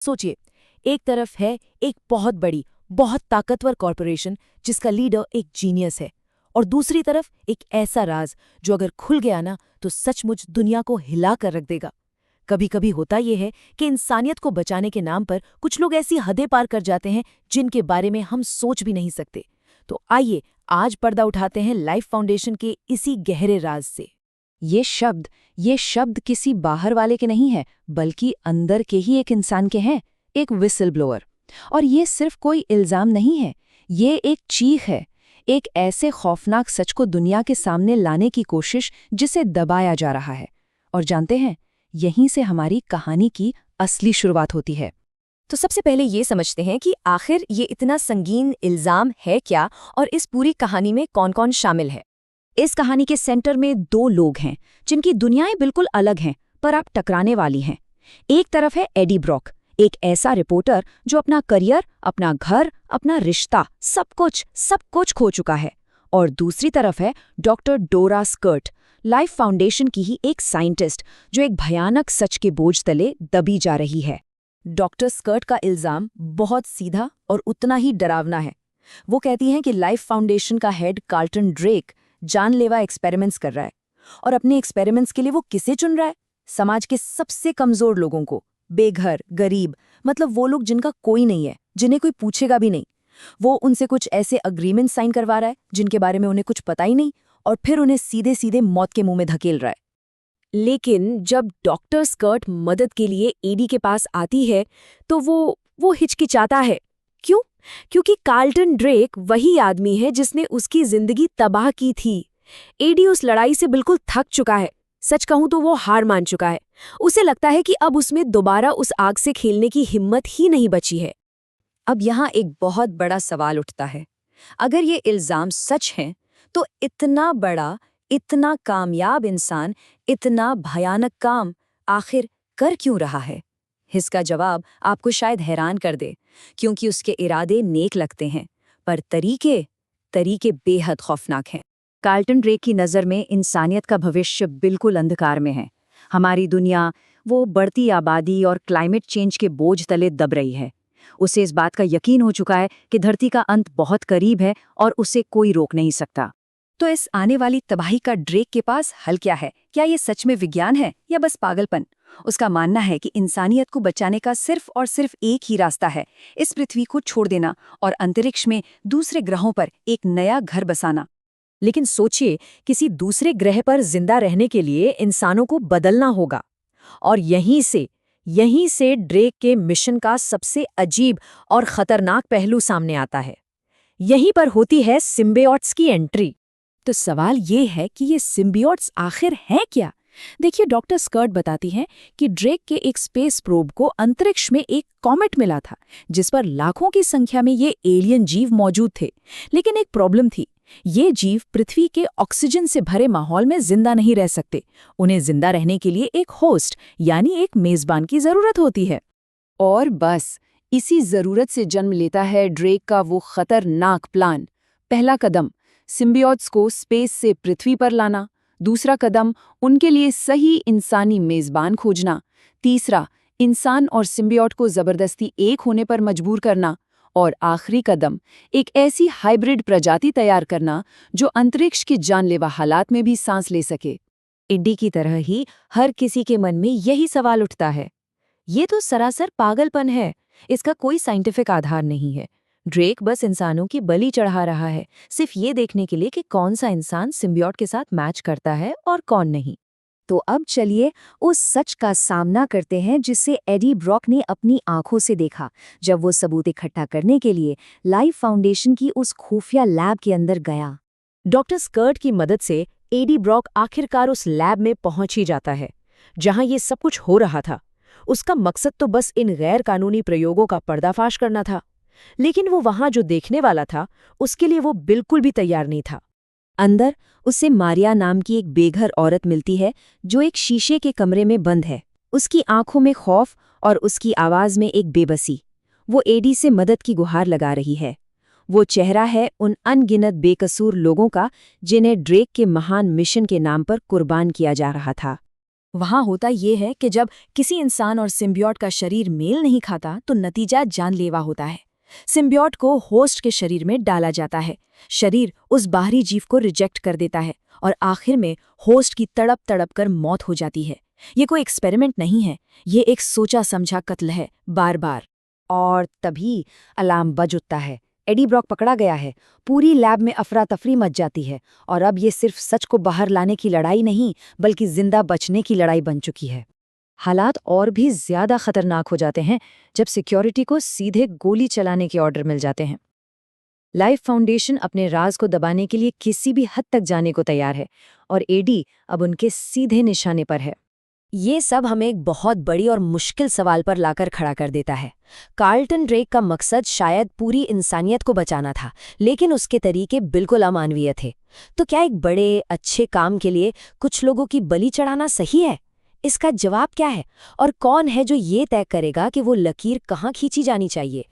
सोचिए, एक तरफ है एक बहुत बड़ी, बहुत ताकतवर कॉरपोरेशन जिसका लीडर एक जीनियस है, और दूसरी तरफ एक ऐसा राज जो अगर खुल गया ना तो सचमुच दुनिया को हिला कर रख देगा। कभी कभी होता यह है कि इंसानियत को बचाने के नाम पर कुछ लोग ऐसी हदें पार कर जाते हैं जिनके बारे में हम सोच भी नहीं सकते। तो आइए आज पर्दा उठाते हैं लाइफ फाउंडेशन के इसी गहरे राज से। ये शब्द किसी बाहर वाले के नहीं है, बल्कि अंदर के ही एक इंसान के हैं, एक विसल ब्लोअर। और ये सिर्फ कोई इल्जाम नहीं है, ये एक चीख है, एक ऐसे खौफनाक सच को दुनिया के सामने लाने की कोशिश जिसे दबाया जा रहा है। और जानते हैं, यहीं से हमारी कहानी की असली शुरुआत होती है। तो सबसे पहले ये समझते हैं कि आखिर ये इतना संगीन इल्जाम है क्या, और इस पूरी कहानी में कौन कौन शामिल है। इस कहानी के सेंटर में दो लोग हैं जिनकी दुनियाएं बिल्कुल अलग हैं, पर अब टकराने वाली हैं। एक तरफ है एडी ब्रॉक, एक ऐसा रिपोर्टर जो अपना करियर, अपना घर, अपना रिश्ता, सब कुछ खो चुका है। और दूसरी तरफ है डॉक्टर डोरा स्कर्ट, लाइफ फाउंडेशन की ही एक साइंटिस्ट जो एक भयानक सच के बोझ तले दबी जा रही है। डॉक्टर स्कर्ट का इल्जाम बहुत सीधा और उतना ही डरावना है। वो कहती हैं कि लाइफ फाउंडेशन का हेड कार्ल्टन ड्रेक जानलेवा एक्सपेरिमेंट्स कर रहा है, और अपने एक्सपेरिमेंट्स के लिए वो किसे चुन रहा है? समाज के सबसे कमजोर लोगों को, बेघर, गरीब, मतलब वो लोग जिनका कोई नहीं है, जिन्हें कोई पूछेगा भी नहीं। वो उनसे कुछ ऐसे अग्रीमेंट साइन करवा रहा है जिनके बारे में उन्हें कुछ पता ही नहीं, और फिर उन्हें सीधे सीधे मौत के मुंह में धकेल रहा है। लेकिन जब डॉक्टर स्कर्ट मदद के लिए एडी के पास आती है तो वो हिचकिचाता है। क्यों? क्योंकि कार्ल्टन ड्रेक वही आदमी है जिसने उसकी जिंदगी तबाह की थी। एडी उस लड़ाई से बिल्कुल थक चुका है। सच कहूं तो वो हार मान चुका है। उसे लगता है कि अब उसमें दोबारा उस आग से खेलने की हिम्मत ही नहीं बची है। अब यहाँ एक बहुत बड़ा सवाल उठता है। अगर ये इल्जाम सच हैं, तो इतना बड़ा, इतना कामयाब इंसान इतना भयानक काम आखिर कर क्यों रहा है? इसका जवाब आपको शायद हैरान कर दे, क्योंकि उसके इरादे नेक लगते हैं, पर तरीके बेहद खौफनाक हैं। कार्ल्टन ड्रेक की नज़र में इंसानियत का भविष्य बिल्कुल अंधकार में है। हमारी दुनिया वो बढ़ती आबादी और क्लाइमेट चेंज के बोझ तले दब रही है। उसे इस बात का यकीन हो चुका है कि धरती का अंत बहुत करीब है और उसे कोई रोक नहीं सकता। तो इस आने वाली तबाही का ड्रेक के पास हल क्या है? क्या ये सच में विज्ञान है या बस पागलपन? उसका मानना है कि इंसानियत को बचाने का सिर्फ और सिर्फ एक ही रास्ता है, इस पृथ्वी को छोड़ देना और अंतरिक्ष में दूसरे ग्रहों पर एक नया घर बसाना। लेकिन सोचिए, किसी दूसरे ग्रह पर जिंदा रहने के लिए इंसानों को बदलना होगा। और यहीं से ड्रेक के मिशन का सबसे अजीब और खतरनाक पहलू सामने आता है। यहीं पर होती है सिम्बियोट्स की एंट्री। तो सवाल ये है कि ये सिम्बियोट्स आखिर हैं क्या? देखिए, डॉक्टर स्कर्ट बताती हैं कि ड्रेक के एक स्पेस प्रोब को अंतरिक्ष में एक कॉमेट मिला था जिस पर लाखों की संख्या में ये एलियन जीव मौजूद थे। लेकिन एक प्रॉब्लम थी, ये जीव पृथ्वी के ऑक्सीजन से भरे माहौल में जिंदा नहीं रह सकते। उन्हें जिंदा रहने के लिए एक होस्ट यानी एक मेजबान की जरूरत होती है। और बस इसी जरूरत से जन्म लेता है ड्रेक का वो खतरनाक प्लान। पहला कदम, सिम्बियोट्स को स्पेस से पृथ्वी पर लाना। दूसरा कदम, उनके लिए सही इंसानी मेजबान खोजना। तीसरा, इंसान और सिम्बियोट को जबरदस्ती एक होने पर मजबूर करना। और आखिरी कदम, एक ऐसी हाइब्रिड प्रजाति तैयार करना जो अंतरिक्ष के जानलेवा हालात में भी सांस ले सके। एडी की तरह ही हर किसी के मन में यही सवाल उठता है। ये तो सरासर पागलपन है, इसका कोई साइंटिफिक आधार नहीं है। ड्रेक बस इंसानों की बलि चढ़ा रहा है, सिर्फ ये देखने के लिए कि कौन सा इंसान सिम्बियोट के साथ मैच करता है और कौन नहीं। तो अब चलिए उस सच का सामना करते हैं जिसे एडी ब्रॉक ने अपनी आंखों से देखा जब वो सबूत इकट्ठा करने के लिए लाइफ फाउंडेशन की उस खुफिया लैब के अंदर गया। डॉक्टर स्कर्ट की मदद से एडी ब्रॉक आखिरकार उस लैब में पहुंच ही जाता है जहां ये सब कुछ हो रहा था। उसका मकसद तो बस इन गैर कानूनी प्रयोगों का पर्दाफाश करना था, लेकिन वो वहां जो देखने वाला था उसके लिए वो बिल्कुल भी तैयार नहीं था। अंदर उसे मारिया नाम की एक बेघर औरत मिलती है जो एक शीशे के कमरे में बंद है। उसकी आंखों में खौफ और उसकी आवाज में एक बेबसी। वो एडी से मदद की गुहार लगा रही है। वो चेहरा है उन अनगिनत बेकसूर लोगों का जिन्हें ड्रेक के महान मिशन के नाम पर कुर्बान किया जा रहा था। वहाँ होता ये है कि जब किसी इंसान और सिम्बियोट का शरीर मेल नहीं खाता तो नतीजा जानलेवा होता है। सिम्बियोट को होस्ट के शरीर में डाला जाता है, शरीर उस बाहरी जीव को रिजेक्ट कर देता है और आखिर में होस्ट की तड़प तड़प कर मौत हो जाती है। ये कोई एक्सपेरिमेंट नहीं है, ये एक सोचा समझा कत्ल है, बार बार। और तभी अलार्म बज उठता है। एडी ब्रॉक पकड़ा गया है। पूरी लैब में अफरा तफरी मच जाती है और अब ये सिर्फ सच को बाहर लाने की लड़ाई नहीं बल्कि जिंदा बचने की लड़ाई बन चुकी है। हालात और भी ज्यादा खतरनाक हो जाते हैं जब सिक्योरिटी को सीधे गोली चलाने के ऑर्डर मिल जाते हैं। लाइफ फाउंडेशन अपने राज को दबाने के लिए किसी भी हद तक जाने को तैयार है और एडी अब उनके सीधे निशाने पर है। ये सब हमें एक बहुत बड़ी और मुश्किल सवाल पर लाकर खड़ा कर देता है। कार्लटन ड्रेक का मकसद शायद पूरी इंसानियत को बचाना था, लेकिन उसके तरीके बिल्कुल अमानवीय थे। तो क्या एक बड़े अच्छे काम के लिए कुछ लोगों की बलि चढ़ाना सही है? इसका जवाब क्या है और कौन है जो ये तय करेगा कि वो लकीर कहाँ खींची जानी चाहिए?